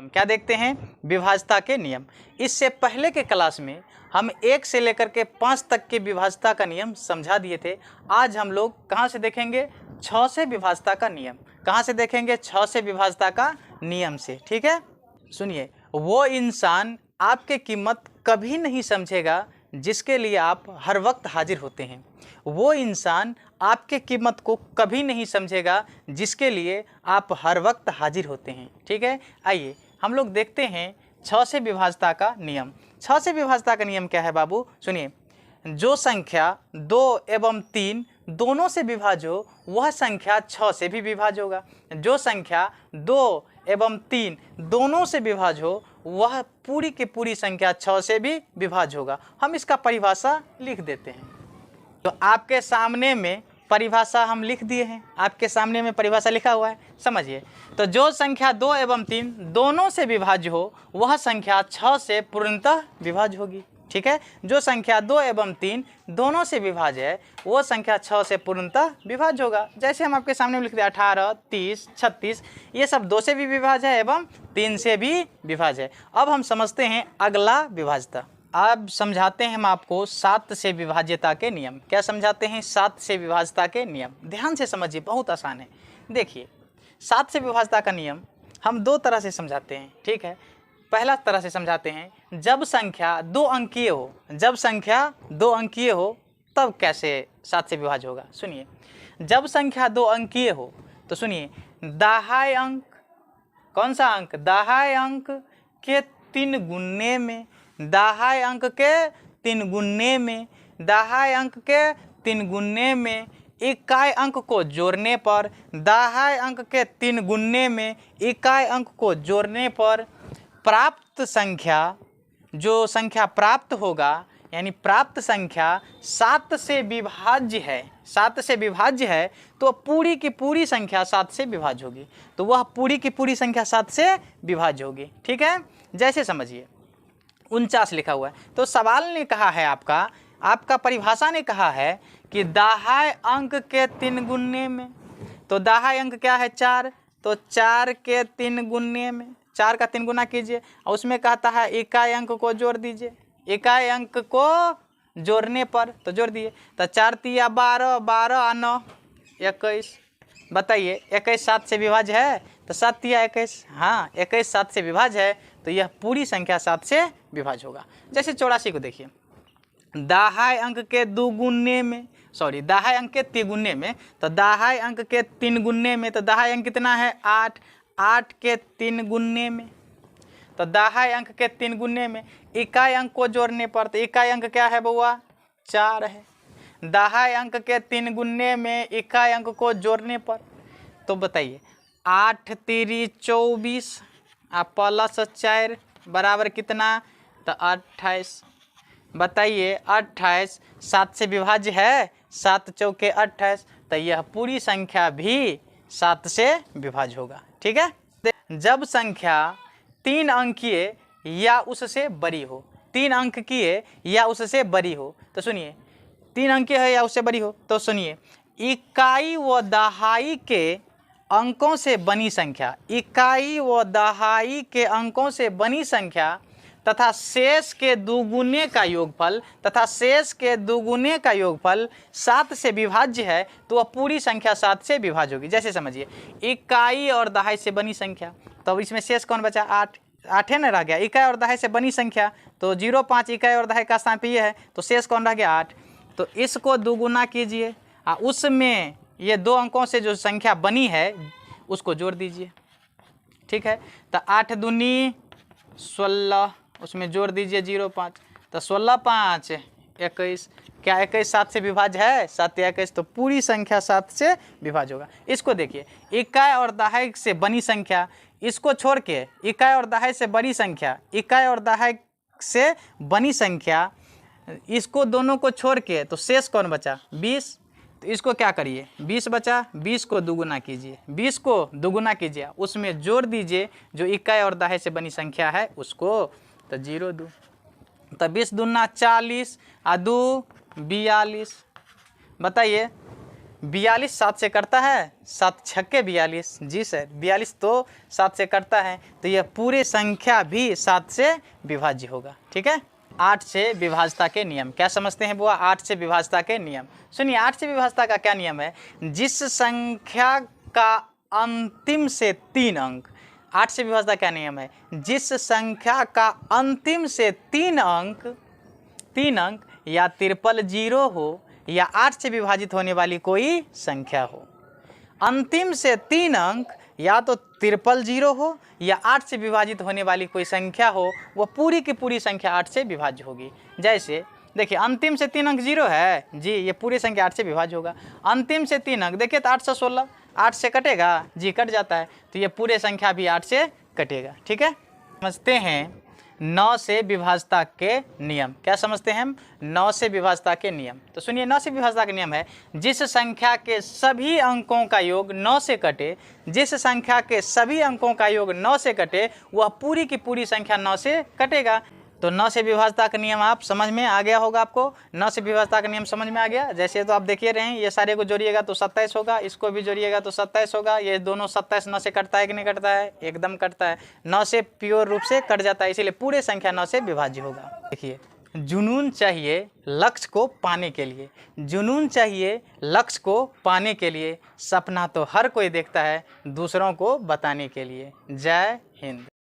क्या देखते हैं? विभाज्यता के नियम। इससे पहले के क्लास में हम 1 से लेकर के 5 तक के विभाज्यता का नियम समझा दिए थे। आज हम लोग कहाँ से देखेंगे? 6 से विभाज्यता का नियम। कहाँ से देखेंगे? 6 से विभाज्यता का नियम से। ठीक है, सुनिए। वो इंसान आपकी कीमत कभी नहीं समझेगा जिसके लिए आप हर वक्त हाजिर होते हैं। वो इंसान आपके कीमत को कभी नहीं समझेगा जिसके लिए आप हर वक्त हाजिर होते हैं। ठीक है, आइए हम लोग देखते हैं 6 से विभाज्यता का नियम। 6 से विभाज्यता का नियम क्या है बाबू? सुनिए। जो संख्या 2 एवं 3 दोनों से विभाज्य हो वह संख्या 6 से भी विभाज्य होगा। जो संख्या 2 एवं 3 दोनों से विभाज्य हो वह पूरी की पूरी संख्या 6 से भी विभाज्य होगा। हम इसका परिभाषा लिख देते हैं। तो आपके सामने में परिभाषा हम लिख दिए हैं। आपके सामने में परिभाषा लिखा हुआ है, समझिए। तो जो संख्या 2 एवं 3 दोनों से विभाज्य हो वह संख्या 6 से पूर्णतः विभाज्य होगी। ठीक है, जो संख्या 2 एवं 3 दोनों से विभाज्य है वो संख्या 6 से पूर्णतः विभाज्य होगा। जैसे हम आपके सामने लिख दिया 18, 30, 36, ये सब 2 से भी विभाज्य है एवं 3 से भी विभाज्य है। अब हम समझते हैं अगला विभाज्यता। अब समझाते हैं हम आपको 7 से विभाज्यता के नियम। क्या समझाते हैं? 7 से विभाज्यता के नियम। ध्यान से समझिए, बहुत आसान है। देखिए, 7 से विभाज्यता का नियम हम 2 तरह से समझाते हैं। ठीक है, पहला तरह से समझाते हैं जब संख्या 2 अंकीय हो। जब संख्या 2 अंकीय हो तब कैसे 7 से विभाज्य होगा? सुनिए। जब संख्या 2 अंकीय हो तो सुनिए, दहाई अंक, कौन सा अंक? दहाई अंक के 3 गुने में, दहाई अंक के 3 गुने में, दहाई अंक के 3 गुने में इकाई अंक को जोड़ने पर, दहाई अंक के 3 गुने में इकाई अंक को जोड़ने पर प्राप्त संख्या, जो संख्या प्राप्त होगा यानी प्राप्त संख्या 7 से विभाज्य है, 7 से विभाज्य है तो पूरी की पूरी संख्या 7 से विभाज्य होगी। तो वह पूरी की पूरी संख्या 7 से विभाज्य होगी। ठीक है, जैसे समझिए 49 लिखा हुआ है। तो सवाल ने कहा है, आपका परिभाषा ने कहा है कि दहाई अंक के 3 गुने में, तो दहाई अंक क्या है? 4, तो 4 के 3 गुने में 4 का 3 गुना कीजिए और उसमें कहता है इकाई अंक को जोड़ दीजिए। इकाई अंक को जोड़ने पर तो जोड़ दिए, तो 4 तिया 12, 12 और 9 21। बताइए 21 7 से विभाज्य है? तो 7 तिया 21, हाँ 21 7 से विभाज्य है तो यह पूरी संख्या 7 से विभाज्य होगा। जैसे 84 को देखिए, दहाई अंक के 2 गुने में, सॉरी दहाई अंक के 3 गुने में, तो दहाई अंक के 3 गुने में, तो दहाई अंक कितना है? 8, 8 के 3 गुने में, तो दहाई अंक के 3 गुने में इकाई अंक को जोड़ने पर, तो इकाई अंक क्या है बउआ? 4 है। दहाई अंक के 3 गुने में इकाई अंक को जोड़ने पर, तो बताइए 8 तिरी 24 प्लस 4 बराबर कितना? तो 28। बताइए 28 7 से विभाज्य है? 7 चौके 28, तो यह पूरी संख्या भी 7 से विभाज्य होगा। ठीक है, जब संख्या 3 अंकीय या उससे बड़ी हो, 3 अंकीय या उससे बड़ी हो, तो सुनिए 3 अंकीय है या उससे बड़ी हो, तो सुनिए इकाई व दहाई के अंकों से बनी संख्या, इकाई व दहाई के अंकों से बनी संख्या तथा शेष के दुगुने का योगफल, तथा शेष के दुगुने का योगफल 7 से विभाज्य है तो वह पूरी संख्या 7 से विभाज्य होगी। जैसे समझिए इकाई और दहाई से बनी संख्या, तो इसमें शेष कौन बचा? 8, 8 है ना, रह गया। इकाई और दहाई से बनी संख्या, तो 0, 5 इकाई और दहाई का स्थान पे ये है, तो शेष कौन रह गया? 8। तो इसको दुगुना कीजिए, उसमें ये 2 अंकों से जो संख्या बनी है उसको जोड़ दीजिए। ठीक है, तो 8 दूनी 16, उसमें जोड़ दीजिए 0, 5, तो 16 5 21। क्या 21 7 से विभाज्य है? 7 या 21, तो पूरी संख्या 7 से विभाज्य होगा। इसको देखिए, इकाई और दहाई से बनी संख्या, इसको छोड़ के इकाई और दहाई से बड़ी संख्या, इकाई और दहाई से बनी संख्या, इसको दोनों को छोड़ के तो शेष कौन बचा? 20। तो इसको क्या करिए? 20 बचा, 20 को दुगुना कीजिए, 20 को दुगुना कीजिए, उसमें जोड़ दीजिए जो इकाई और दहाई से बनी संख्या है उसको, तो 0 2, तो 20 दूना 40 और 2 42। बताइए 42 7 से कटता है, 7 छक्के 42, जी सर 42 तो 7 से कटता है, तो यह पूरी संख्या भी 7 से विभाज्य होगा। ठीक है। 8 से विभाज्यता के नियम क्या समझते हैं बुआ? 8 से विभाज्यता के नियम सुनिए। 8 से विभाज्यता का क्या नियम है? जिस संख्या का अंतिम से 3 अंक, 8 से विभाज्यता क्या नियम है? जिस संख्या का अंतिम से 3 अंक या ट्रिपल जीरो हो या 8 से विभाजित होने वाली कोई संख्या हो। अंतिम से 3 अंक या तो ट्रिपल जीरो हो या 8 से विभाजित होने वाली कोई संख्या हो, वह पूरी की पूरी संख्या 8 से विभाज्य होगी। जैसे देखिए, अंतिम से 3 अंक 0 है जी, ये पूरी संख्या 8 से विभाज्य होगा। अंतिम से 3 अंक देखिए तो 8 से 16, 8 से कटेगा जी, कट जाता है, तो ये पूरे संख्या भी 8 से कटेगा। ठीक है। समझते हैं 9 से विभाज्यता के नियम। क्या समझते हैं हम? 9 से विभाज्यता के नियम। तो सुनिए, 9 से विभाज्यता का नियम है, जिस संख्या के सभी अंकों का योग 9 से कटे, जिस संख्या के सभी अंकों का योग 9 से कटे, वह पूरी की पूरी संख्या 9 से कटेगा। तो 9 से विभाज्यता का नियम आप समझ में आ गया होगा आपको। 9 से विभाज्यता का नियम समझ में आ गया। जैसे तो आप देखिए रहे हैं, ये सारे को जोड़िएगा तो 27 होगा, इसको भी जोड़िएगा तो 27 होगा। ये दोनों 27 9 से कटता है कि नहीं कटता है? एकदम कटता है। 9 से प्योर रूप से कट जाता है, इसीलिए पूरे संख्या 9 से विभाज्य होगा। देखिए, जुनून चाहिए लक्ष्य को पाने के लिए, जुनून चाहिए लक्ष्य को पाने के लिए, सपना तो हर कोई देखता है दूसरों को बताने के लिए। जय हिंद।